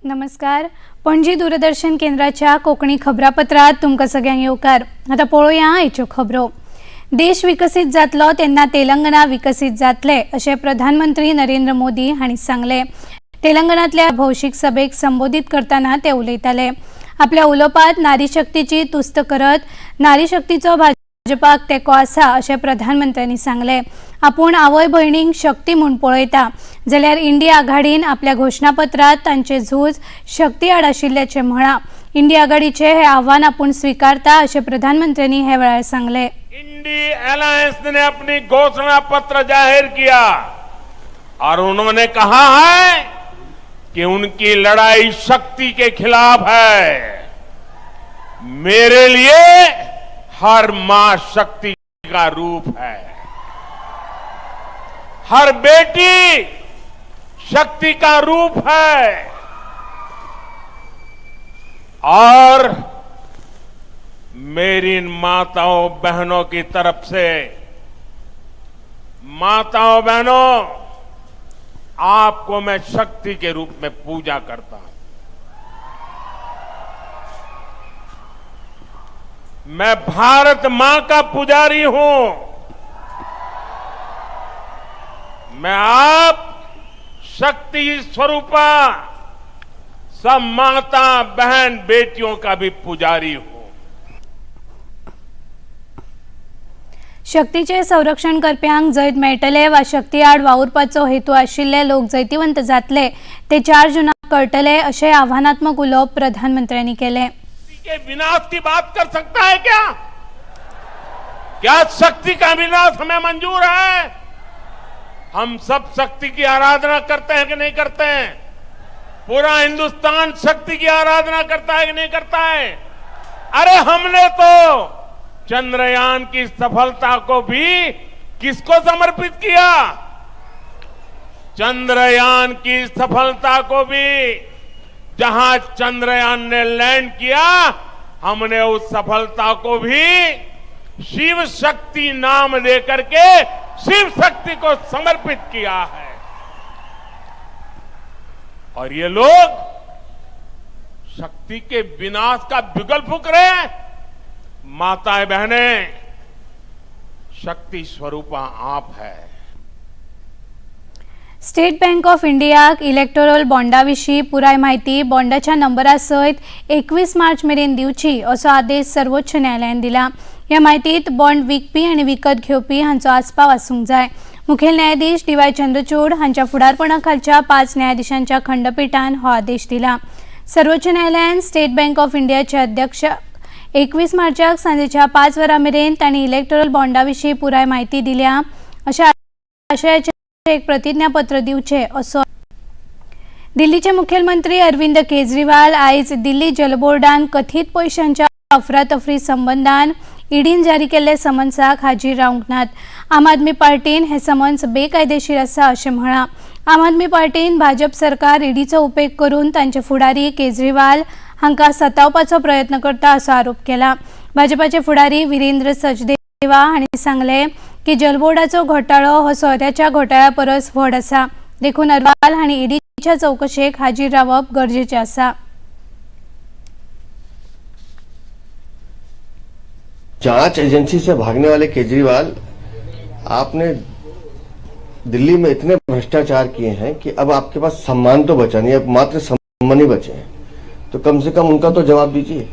नमस्कार. पणजी दूरदर्शन केंद्राच्या कोकणी खबरापत्रात तुमकां सगळ्यांक येवकार. आता पळोवया आयच्यो खबरो. देश विकसीत जातलो तेन्ना तेलंगणा विकसीत जातले अशें प्रधानमंत्री नरेंद्र मोदी हांणी सांगले. तेलंगणांतल्या भौशीक सभेक संबोधित करतना ते उलयताले. आपल्या उलोवपांत नारी शक्तीची तुस्त करत नारी शक्तीचो भाजपाक तेंको आसा अशें प्रधानमंत्र्यांनी सांगले. आपूण आवय भयणींक शक्ती म्हूण पळयता जाल्यार इंडिया आघाडीन आपल्या घोषणापत्रांत तांचे झूज शक्ती आड आशिल्ल्याचें म्हळां. इंडिया आघाडीचे हे आव्हान आपूण स्वीकारता अशें प्रधानमंत्र्यांनी हे वेळार सांगले. इंडिया अलायंस ने अपनी घोषणा पत्र जाहिर किया और उन्होंने कहा है कि उनकी लड़ाई शक्ति के खिलाफ है. मेरे लिए हर मां शक्ति का रूप है, हर बेटी शक्ति का रूप है. और मेरी माताओं बहनों की तरफ से, माताओं बहनों, आपको मैं शक्ति के रूप में पूजा करता हूं. मैं भारत मां का पुजारी हूं. मैं आप शक्ति स्वरूपा सब माता बहन बेटियों का भी पुजारी हूं. शक्तीचे संरक्षण करप्यांक जैत मेळटले वा शक्ती आड वावुरपाचो हेतू आशिल्ले लोक जैतिवंत जातले ते 4 जूनाक कळटले अशें आव्हानात्मक उलोवप प्रधानमंत्र्यांनी केले. के विनाश की बात कर सकता है क्या? क्या शक्ति का विनाश हमें मंजूर है? हम सब शक्ति की आराधना करते हैं कि नहीं करते हैं? पूरा हिंदुस्तान शक्ति की आराधना करता है कि नहीं करता है? अरे हमने तो चंद्रयान की सफलता को भी किसको समर्पित किया? चंद्रयान की सफलता को भी, जहां चंद्रयान ने लैंड किया, हमने उस सफलता को भी शिव शक्ति नाम देकर के शिव शक्ति को समर्पित किया है. और ये लोग शक्ति के विनाश का बिगुल फूंक रहे हैं. माताएं बहनें, शक्ति स्वरूपा आप है. स्टेट बँक ऑफ इंडियाक इलेक्टोरल बॉन्डाविशीं पुराय म्हायती बॉन्डाच्या नंबरा सयत 21 मार्च मेरेन दिवची असो आदेश सर्वोच्च न्यायालयान दिला. ह्या म्हायतीत बॉन्ड विकपी आनी विकत घेवपी हांचो आस्पाव आसूंक जाय. मुखेल न्यायाधीश DY चंद्रचूड हांच्या फुडारपणा खालच्या 5 न्यायाधीशांच्या खंडपीठान हो आदेश दिला. सर्वोच्च न्यायालयान स्टेट बँक ऑफ इंडियाचे अध्यक्ष 21 मार्चाक सांजेच्या 5 वरां मेरेन तांणी इलेक्टोरल बॉन्डाविशीं पुराय म्हायती दिल्या अशा आशयाचें एक प्रतिज्ञापत्र दिवचे असो. दिल्लीचे मुखेलमंत्री अरविंद केजरीवाल आयज दिल्ली जलबोर्डान कथीत पयशांच्या अफरातफरी संबंधान ईडीन जारी केल्ले समन्साक हाजीर रावंक नात. आम आदमी पार्टीन हे समन्स बेकायदेशीर आसा अशें म्हळां. आम आदमी पार्टीन भाजप सरकार ईडीचो उपेग करून तांचे फुडारी केजरीवाल हांकां सतावपाचो प्रयत्न करता असो आरोप केला. भाजपाचे फुडारी वीरेंद्र सचदेवा हांणी सांगले की जलबोर्डाचो घोटाळो हो सोयऱ्याच्या घोटाळ्या परस व्हड आसा. देखून अग्रवाल हांणी ईडीच्या चौकशेक हाजीर रावप गरजेचें आसा. जांच एजेंसी से भागने वाले केजरीवाल, आपने दिल्ली में इतने भ्रष्टाचार किए हैं कि अब आपके पास सम्मान तो बचा नहीं, अब मात्र सम्मान ही बचे हैं. तो कम से कम उनका तो जवाब दीजिए.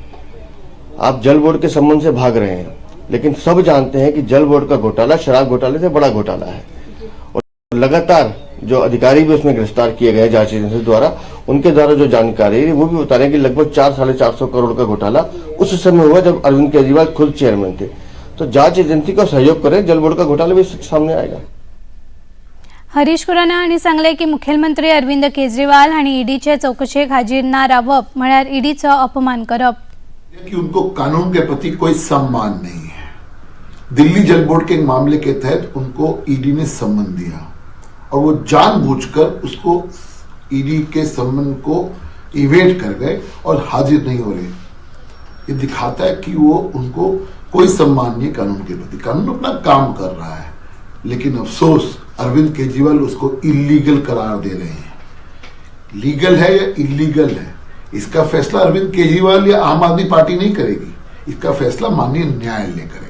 आप जल बोर्ड के संबंध से भाग रहे हैं, लेकिन सब जानते हैं कि जल बोर्ड का घोटाला शराब घोटाले से बड़ा घोटाला है. और लगातार जो अधिकारी भी उसमें गिरफ्तार किए गए जांच एजेंसी द्वारा, उनके द्वारा जो जानकारी है वो भी बता रहे हैं कि लगभग 400-450 करोड़ का घोटाला उस समय हुआ जब अरविंद केजरीवाल खुद चेयरमैन थे. तो जांच एजेंसी को सहयोग करें, जल बोर्ड का घोटाला भी सामने आएगा. हरीश खुराना हांणी सांगले की मुखेलमंत्री अरविंद केजरीवाल हांणी ईडीचे चौकशेक हाजीर ना रावप म्हळ्यार ईडीचो अपमान करप. कि उनको कानून के प्रति कोई सम्मान नहीं है. दिल्ली जल बोर्ड के मामले के तहत उनको ईडी ने सम्मन दिया और वो जानबूझकर उसको ईडी के सम्मन को इवेट कर गए और हाजिर नहीं हो रहे. ये दिखाता है कि वो उनको कोई सम्मान नहीं कानून के प्रति. कानून अपना काम कर रहा है, लेकिन अफसोस अरविंद केजरीवाल उसको इलीगल करार दे रहे हैं. लीगल है या इलीगल है, इसका फैसला अरविंद केजरीवाल या आम आदमी पार्टी नहीं करेगी, इसका फैसला माननीय न्यायालय करेगा।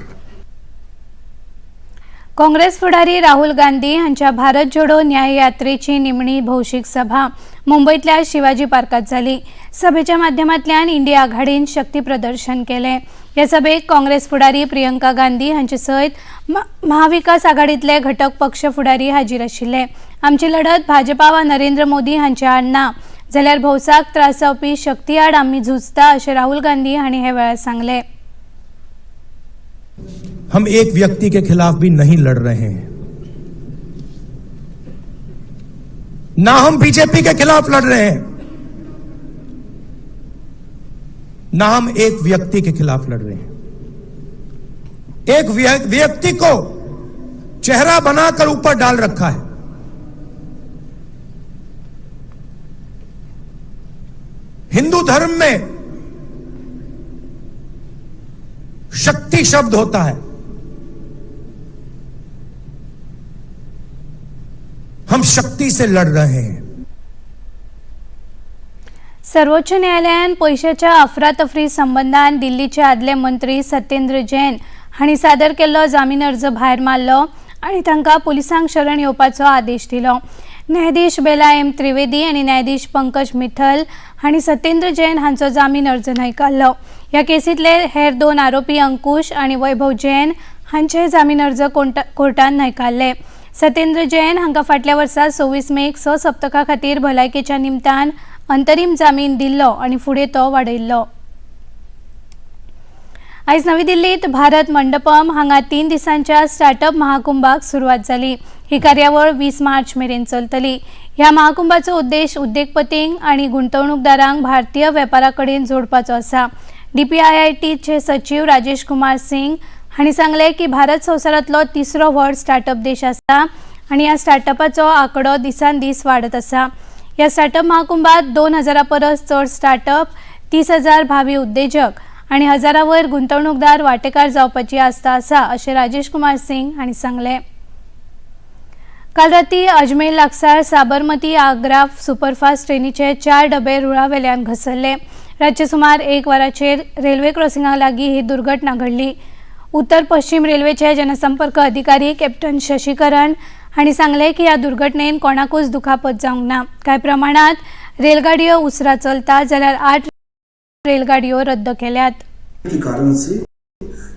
काँग्रेस पुढारी राहुल गांधी यांच्या भारत जोडो न्याय यात्रेची निमणी भौशिक सभा मुंबईतल्या शिवाजी पार्कात झाली। सभेच्या माध्यमातल्यान इंडिया आघाडीन शक्ती प्रदर्शन केले। या सभेत काँग्रेस पुढारी प्रियंका गांधी हांचे सयत महाविकास आघाडीतले घटक पक्ष फुडारी हाजीर आशिल्ले। आमची लढत भाजपा वा नरेंद्र मोदी हांच्या आड ना, जाल्यार भौसाक त्रास जावपी शक्ती आड आम्ही झुजता अशें राहुल गांधी हांणी हे वेळार सांगले। हम एक व्यक्ति के खिलाफ भी नहीं लड़ रहे हैं, ना हम बीजेपी के खिलाफ लड़ रहे हैं, ना हम एक व्यक्ति के खिलाफ लड़ रहे हैं। एक व्यक्ति को चेहरा बनाकर ऊपर डाल रखा है। हिंदू धर्म में शक्ति शब्द होता है, हम शक्ति से लड़ रहे हैं। सर्वोच्च न्यायालयान पैशाच्या अफरातफरी संबंधान दिल्लीचे आदले मंत्री सत्येंद्र जैन हांणी सादर केल्लो जामीन अर्ज भायर मारलो आनी तांकां पुलिसांक शरण येवपाचो आदेश दिलो। न्यायाधीश बेला एम त्रिवेदी आनी न्यायाधीश पंकज मित्तल हांणी सत्येंद्र जैन हांचो जामीन अर्ज न्हयकारलो। ह्या केसींतले हेर दोन आरोपी अंकुश आनी वैभव जैन हांचे जामीन अर्ज कोर्टान न्हयकारले। सत्येंद्र जैन हांकां फाटल्या वर्सा 26 मेक 6 सप्तका खातीर भलायकेच्या निमतान अंतरीम जामीन दिल्लो आनी फुडें तो वाडयल्लो। आयज नवी दिल्लीत भारत मंडपम हांगा 3 दिसांच्या स्टार्टअप महाकुंभाक सुरवात जाली। ही कार्यावळ 20 मार्च मेरेन चलतली। ह्या महाकुंभाचो उद्देश उद्योगपतींक आनी गुंतवणूकदारांक भारतीय वेपारा कडेन जोडपाचो आसा। DPIITचे सचिव राजेश कुमार सिंग हांणी सांगले की भारत संवसारांतलो 3रो व्हड स्टार्टअप देश आसा आनी ह्या स्टार्टअपाचो आंकडो दिसान दीस वाडत आसा। ह्या स्टार्टअप महाकुंभात 2000 परस चड स्टार्टअप, 30,000 भावी उद्देजक आनी 1000 वयर गुंतवणूकदार वांटेकार जावपाची आस्त आसा अशें राजेश कुमार सिंग हांणी सांगले। काल राती अजमेर लागसार साबरमती आग्रा सुपरफास्ट ट्रेनीचे 4 डबे रुळावेल्यान घसरले। रातचे सुमार 1 वराचेर रेल्वे क्रॉसिंगा लागीं ही दुर्घटना घडली। उत्तर पश्चिम रेल्वेचे जनसंपर्क अधिकारी कॅप्टन शशिकरण हांणी सांगले की ह्या दुर्घटनेन कोणाकूच दुखापत जावंक ना। कांय प्रमाणात रेलगाडयो उसरा चलतात जाल्यार 8 रेलगाड़ियों रद्द केल्यात। के कारण से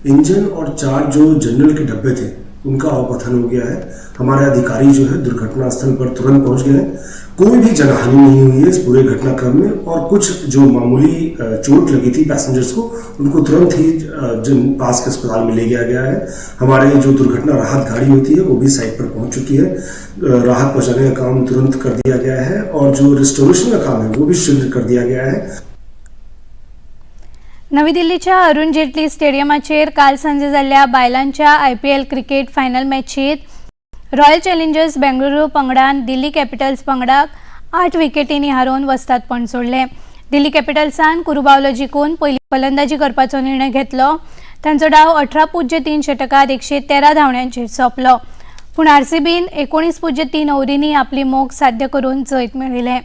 इंजन और 4 जो जनरल के डब्बे थे उनका अवपतन हो गया है। हमारे अधिकारी जो है दुर्घटना स्थल पर तुरंत पहुंच गए हैं। कोई भी जनहानि नहीं हुई है इस पूरे घटनाक्रम में और कुछ जो मामूली चोट लगी थी पैसेंजर्स को उनको तुरंत ही पास के अस्पताल में ले गया है। हमारे जो दुर्घटना राहत गाड़ी होती है वो भी साइट पर पहुंच चुकी है। राहत पहुंचाने का काम तुरंत कर दिया गया है और जो रिस्टोरेशन का काम है वो भी शीघ्र कर दिया गया है। नवी दिल्लीच्या अरुण जेटली स्टेडियमाचेर काल सांजे जाल्ल्या बायलांच्या IPL क्रिकेट फायनल मॅचीत रॉयल चॅलेंजर्स बेंगळुरू पंगडान दिल्ली कॅपिटल्स पंगडाक 8 विकेटींनी हारोवन वस्तादपण सोडले। दिल्ली कॅपिटल्सान कुरुबावलो जिखून पयली फलंदाजी करपाचो निर्णय घेतलो। तांचो डाव 18.3 षटकात 113 धांवड्यांचेर सोंपलो, पूण RCBन 19.3 ओव्हरींनी आपली मोख साध्य करून जैत मेळयलें।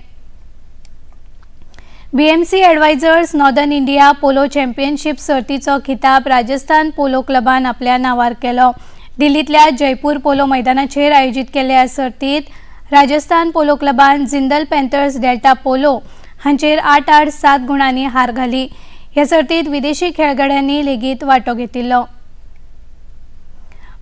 BMC advisers Northern India polo championship सर्तीचो खिताब राजस्थान पोलो क्लबान आपल्या नांवार केलो। दिल्लीतल्या जयपूर पोलो मैदानाचेर आयोजीत केल्ल्या ह्या सर्तीत राजस्थान पोलो क्लबान जिंदल पॅन्थर्स डेल्टा पोलो हांचेर 8-7 गुणांनी हार घाली। ह्या सर्तीत विदेशी खेळगड्यांनी लेगीत वांटो घेतिल्लो।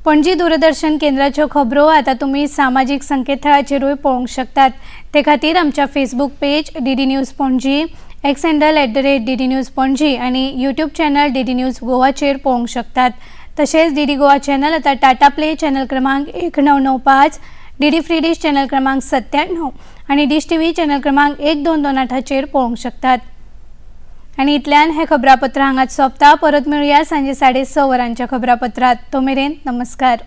पणजी दूरदर्शन केंद्राच्यो खबरो आता तुम्ही सामाजिक संकेतथळाचेरूय पळोवंक शकतात। ते खातीर आमच्या Facebook page DD news Panaji, x handle @DD news Panaji आणि यूट्यूब चॅनल DD न्यूज गोवाचेर पळोवंक शकतात। तसेच DD गोवा चॅनल आता टाटा प्ले चॅनल क्रमांक 1995, DD फ्री डिश चॅनल क्रमांक 97 आणि डिश TV चॅनल क्रमांक 1228चेर पळोवंक शकतात। आणि इतल्यान हे खबरापत्र हांगाच सोंपता। परत मेळुया सांजे 6:30 वरांच्या खबरापत्रात। तो मेरेन नमस्कार।